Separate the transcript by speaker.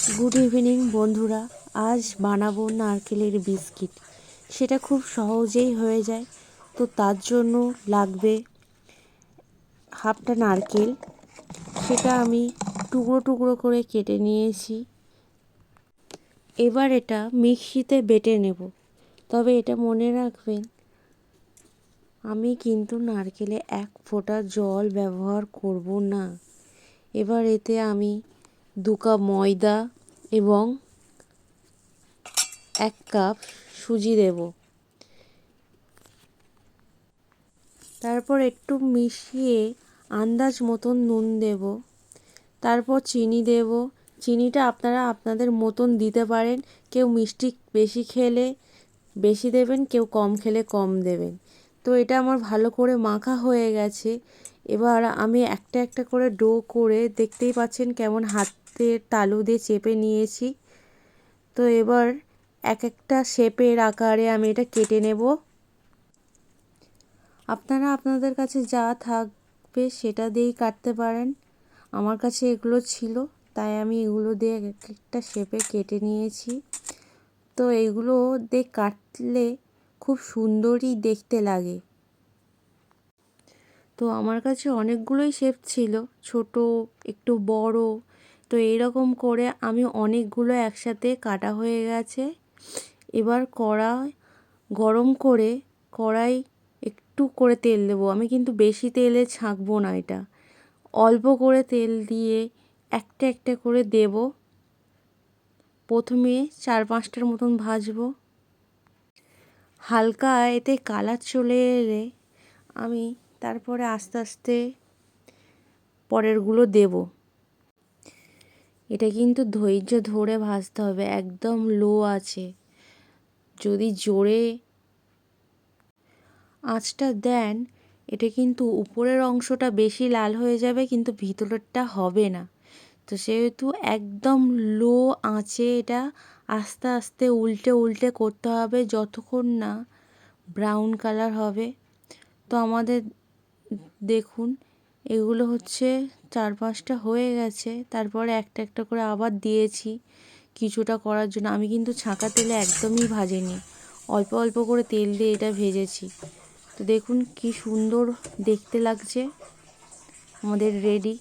Speaker 1: Good evening বন্ধুরা। আজ বানাবো নারকেলের বিস্কিট। সেটা খুব সহজেই হয়ে যায়। তো তার জন্য লাগবে হাফটা নারকেল। সেটা আমি টুকরো টুকরো করে কেটে নিয়েছি। এবার এটা মিক্সিতে বেটে নেব। তবে এটা মনে রাখবেন, আমি কিন্তু নারকেলে এক ফোঁটা জল ব্যবহার করব না। এবার এতে আমি 2 কাপ ময়দা এবং 1 কাপ সুজি দেব। তারপর একটু মিশিয়ে আন্দাজ মতন নুন দেব। তারপর চিনি দেব। চিনিটা আপনারা আপনাদের মতন দিতে পারেন। কেউ মিষ্টি বেশি খেলে বেশি দেবেন, কেউ কম খেলে কম দেবেন। তো এটা আমার ভালো করে মাখা হয়ে গেছে। এবার আমি একটা একটা করে ডো করে, দেখতেই পাচ্ছেন কেমন হাতের তালু দিয়ে চেপে নিয়েছি। তো এবার এক একটা শেপের আকারে আমি এটা কেটে নেব। আপনারা আপনাদের কাছে যা থাকবে সেটা দিয়েই কাটতে পারেন। আমার কাছে এগুলো ছিল, তাই আমি এগুলো দিয়ে এক একটা শেপে কেটে নিয়েছি। তো এগুলো দিয়ে কাটলে খুব সুন্দরই দেখতে লাগে। তো আমার কাছে অনেকগুলোই শেপ ছিল, ছোট, একটু বড়। তো এইরকম করে আমি অনেকগুলো একসাথে কাটা হয়ে গেছে। এবার কড়াই গরম করে কড়াই একটু করে তেল দেবো। আমি কিন্তু বেশি তেলে ছাঁকবো না এটা। অল্প করে তেল দিয়ে একটা একটা করে দেব। প্রথমে 4-5টার মতন ভাজবো। হালকা এতে কালার চলে এলে আমি তারপরে আস্তে আস্তে পরেরগুলো দেব। এটা কিন্তু ধৈর্য ধরে ভাজতে হবে, একদম লো আছে। যদি জোরে আঁচটা দেন, এটা কিন্তু উপরের অংশটা বেশি লাল হয়ে যাবে, কিন্তু ভিতরেরটা হবে না। তো সেহেতু একদম লো আঁচে এটা আস্তে আস্তে উল্টে উল্টে করতে হবে যতক্ষণ না ব্রাউন কালার হবে। তো আমাদের দেখুন, এগুলো হচ্ছে 4-5টা হয়ে গেছে। তারপরে একটা একটা করে আবার দিয়েছি কিছুটা করার জন্য। আমি কিন্তু ছাঁকা তেলে একদমই ভাজিনি, অল্প অল্প করে তেল দিয়ে এটা ভেজেছি। তো দেখুন কি সুন্দর দেখতে লাগছে। আমাদের রেডি।